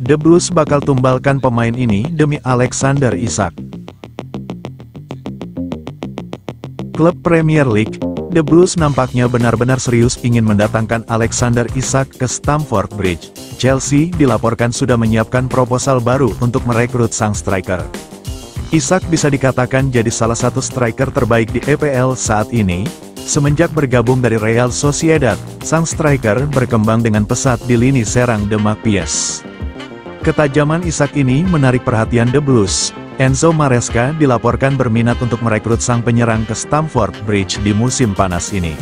The Blues bakal tumbalkan pemain ini demi Alexander Isak. Klub Premier League, The Blues nampaknya benar-benar serius ingin mendatangkan Alexander Isak ke Stamford Bridge. Chelsea dilaporkan sudah menyiapkan proposal baru untuk merekrut sang striker. Isak bisa dikatakan jadi salah satu striker terbaik di EPL saat ini. Semenjak bergabung dari Real Sociedad, sang striker berkembang dengan pesat di lini serang The Magpies. Ketajaman Isak ini menarik perhatian The Blues. Enzo Maresca dilaporkan berminat untuk merekrut sang penyerang ke Stamford Bridge di musim panas ini.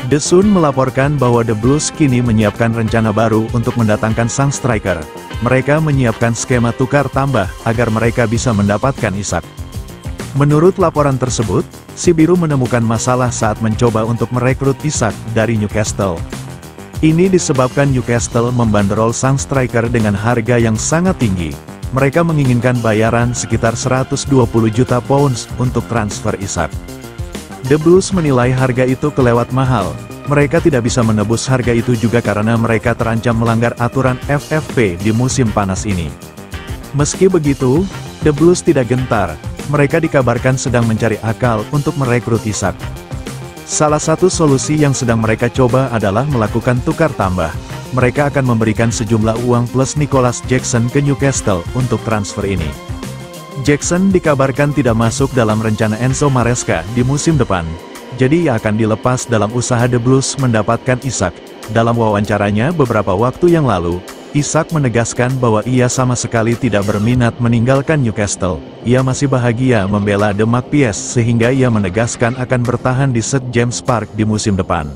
The Sun melaporkan bahwa The Blues kini menyiapkan rencana baru untuk mendatangkan sang striker. Mereka menyiapkan skema tukar tambah agar mereka bisa mendapatkan Isak. Menurut laporan tersebut, si biru menemukan masalah saat mencoba untuk merekrut Isak dari Newcastle. Ini disebabkan Newcastle membanderol sang striker dengan harga yang sangat tinggi. Mereka menginginkan bayaran sekitar 120 juta pounds untuk transfer Isak. The Blues menilai harga itu kelewat mahal. Mereka tidak bisa menebus harga itu juga karena mereka terancam melanggar aturan FFP di musim panas ini. Meski begitu, The Blues tidak gentar. Mereka dikabarkan sedang mencari akal untuk merekrut Isak. Salah satu solusi yang sedang mereka coba adalah melakukan tukar tambah. Mereka akan memberikan sejumlah uang plus Nicholas Jackson ke Newcastle untuk transfer ini. Jackson dikabarkan tidak masuk dalam rencana Enzo Maresca di musim depan. Jadi ia akan dilepas dalam usaha The Blues mendapatkan Isak. Dalam wawancaranya beberapa waktu yang lalu, Isak menegaskan bahwa ia sama sekali tidak berminat meninggalkan Newcastle. Ia masih bahagia membela The Magpies sehingga ia menegaskan akan bertahan di St James Park di musim depan.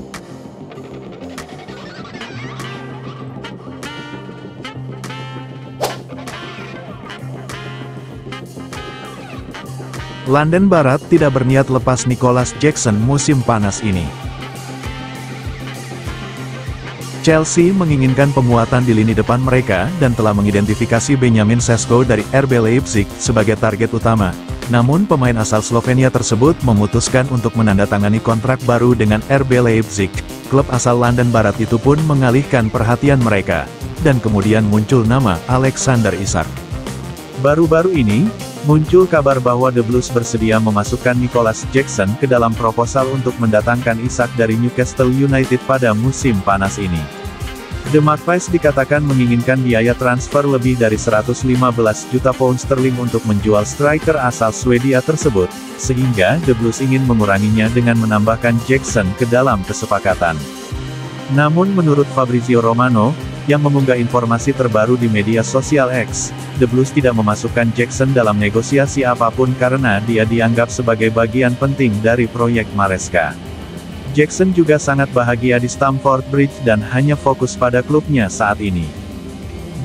London Barat tidak berniat lepas Nicholas Jackson musim panas ini. Chelsea menginginkan penguatan di lini depan mereka dan telah mengidentifikasi Benjamin Sesko dari RB Leipzig sebagai target utama. Namun pemain asal Slovenia tersebut memutuskan untuk menandatangani kontrak baru dengan RB Leipzig. Klub asal London Barat itu pun mengalihkan perhatian mereka. Dan kemudian muncul nama Alexander Isak. Baru-baru ini, muncul kabar bahwa The Blues bersedia memasukkan Nicholas Jackson ke dalam proposal untuk mendatangkan Isak dari Newcastle United pada musim panas ini. The Magpies dikatakan menginginkan biaya transfer lebih dari 115 juta pound sterling untuk menjual striker asal Swedia tersebut, sehingga The Blues ingin menguranginya dengan menambahkan Jackson ke dalam kesepakatan. Namun menurut Fabrizio Romano, yang mengunggah informasi terbaru di media sosial X, The Blues tidak memasukkan Jackson dalam negosiasi apapun karena dia dianggap sebagai bagian penting dari proyek Maresca. Jackson juga sangat bahagia di Stamford Bridge dan hanya fokus pada klubnya saat ini.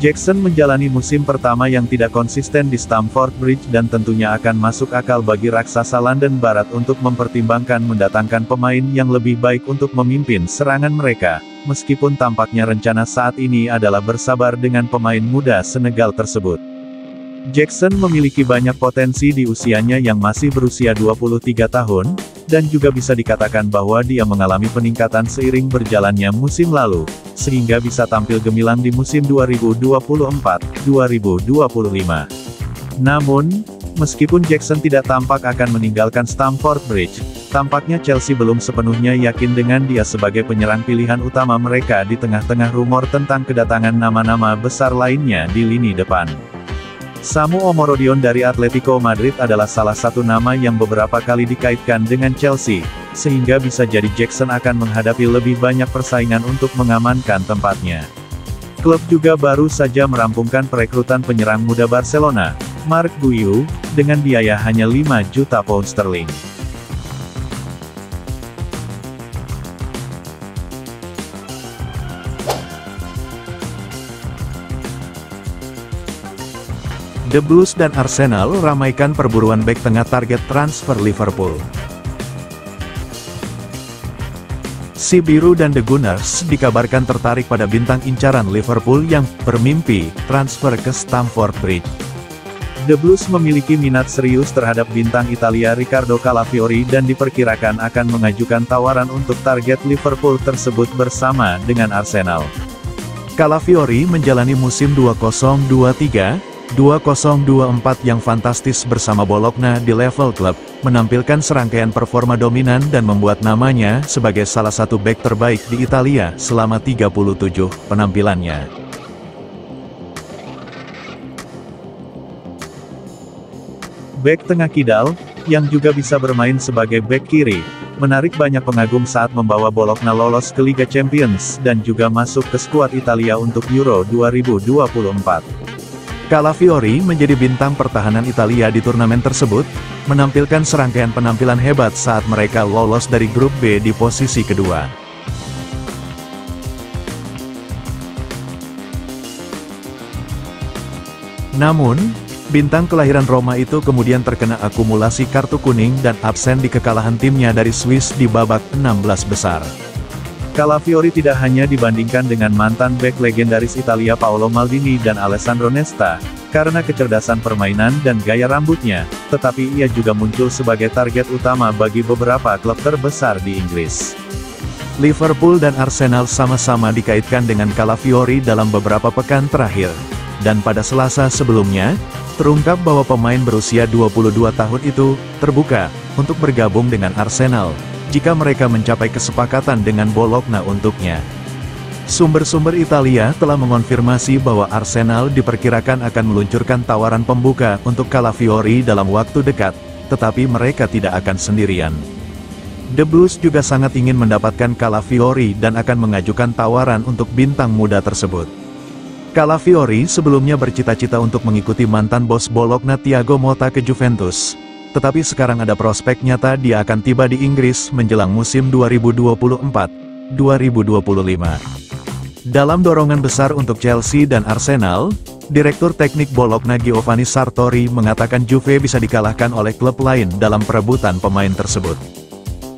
Jackson menjalani musim pertama yang tidak konsisten di Stamford Bridge dan tentunya akan masuk akal bagi raksasa London Barat untuk mempertimbangkan mendatangkan pemain yang lebih baik untuk memimpin serangan mereka, meskipun tampaknya rencana saat ini adalah bersabar dengan pemain muda Senegal tersebut. Jackson memiliki banyak potensi di usianya yang masih berusia 23 tahun, dan juga bisa dikatakan bahwa dia mengalami peningkatan seiring berjalannya musim lalu, sehingga bisa tampil gemilang di musim 2024-2025. Namun, meskipun Jackson tidak tampak akan meninggalkan Stamford Bridge, tampaknya Chelsea belum sepenuhnya yakin dengan dia sebagai penyerang pilihan utama mereka di tengah-tengah rumor tentang kedatangan nama-nama besar lainnya di lini depan. Samu Omorodion dari Atletico Madrid adalah salah satu nama yang beberapa kali dikaitkan dengan Chelsea, sehingga bisa jadi Jackson akan menghadapi lebih banyak persaingan untuk mengamankan tempatnya. Klub juga baru saja merampungkan perekrutan penyerang muda Barcelona, Marc Guiu, dengan biaya hanya 5 juta pound sterling. The Blues dan Arsenal ramaikan perburuan bek tengah target transfer Liverpool. Si Biru dan The Gunners dikabarkan tertarik pada bintang incaran Liverpool yang bermimpi transfer ke Stamford Bridge. The Blues memiliki minat serius terhadap bintang Italia Riccardo Calafiori dan diperkirakan akan mengajukan tawaran untuk target Liverpool tersebut bersama dengan Arsenal. Calafiori menjalani musim 2023-2024 yang fantastis bersama Bologna di level klub, menampilkan serangkaian performa dominan dan membuat namanya sebagai salah satu bek terbaik di Italia selama 37 penampilannya. Bek tengah kidal, yang juga bisa bermain sebagai bek kiri, menarik banyak pengagum saat membawa Bologna lolos ke Liga Champions dan juga masuk ke skuad Italia untuk Euro 2024. Calafiori menjadi bintang pertahanan Italia di turnamen tersebut, menampilkan serangkaian penampilan hebat saat mereka lolos dari grup B di posisi kedua. Namun, bintang kelahiran Roma itu kemudian terkena akumulasi kartu kuning dan absen di kekalahan timnya dari Swiss di babak 16 besar. Calafiori tidak hanya dibandingkan dengan mantan bek legendaris Italia Paolo Maldini dan Alessandro Nesta, karena kecerdasan permainan dan gaya rambutnya, tetapi ia juga muncul sebagai target utama bagi beberapa klub terbesar di Inggris. Liverpool dan Arsenal sama-sama dikaitkan dengan Calafiori dalam beberapa pekan terakhir. Dan pada Selasa sebelumnya, terungkap bahwa pemain berusia 22 tahun itu terbuka untuk bergabung dengan Arsenal jika mereka mencapai kesepakatan dengan Bologna untuknya. Sumber-sumber Italia telah mengonfirmasi bahwa Arsenal diperkirakan akan meluncurkan tawaran pembuka untuk Calafiori dalam waktu dekat, tetapi mereka tidak akan sendirian. The Blues juga sangat ingin mendapatkan Calafiori dan akan mengajukan tawaran untuk bintang muda tersebut. Calafiori sebelumnya bercita-cita untuk mengikuti mantan bos Bologna Thiago Motta ke Juventus. Tetapi sekarang ada prospek nyata dia akan tiba di Inggris menjelang musim 2024-2025. Dalam dorongan besar untuk Chelsea dan Arsenal, Direktur Teknik Bologna Giovanni Sartori mengatakan Juve bisa dikalahkan oleh klub lain dalam perebutan pemain tersebut.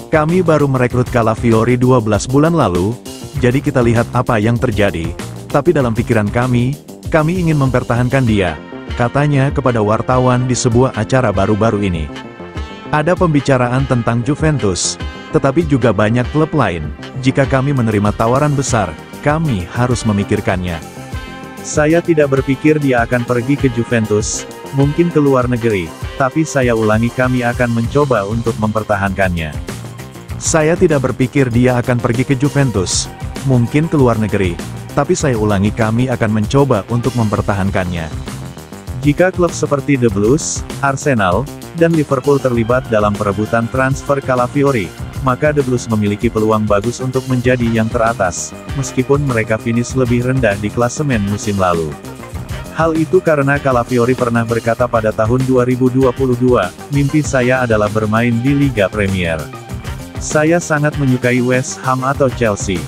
Kami baru merekrut Calafiori 12 bulan lalu, jadi kita lihat apa yang terjadi. Tapi dalam pikiran kami ingin mempertahankan dia, katanya kepada wartawan di sebuah acara baru-baru ini. Ada pembicaraan tentang Juventus, tetapi juga banyak klub lain. Jika kami menerima tawaran besar, kami harus memikirkannya. Saya tidak berpikir dia akan pergi ke Juventus, mungkin ke luar negeri, tapi saya ulangi kami akan mencoba untuk mempertahankannya. Saya tidak berpikir dia akan pergi ke Juventus, mungkin ke luar negeri, tapi saya ulangi kami akan mencoba untuk mempertahankannya. Jika klub seperti The Blues, Arsenal, dan Liverpool terlibat dalam perebutan transfer Calafiori, maka The Blues memiliki peluang bagus untuk menjadi yang teratas, meskipun mereka finish lebih rendah di klasemen musim lalu. Hal itu karena Calafiori pernah berkata pada tahun 2022, mimpi saya adalah bermain di Liga Premier. Saya sangat menyukai West Ham atau Chelsea.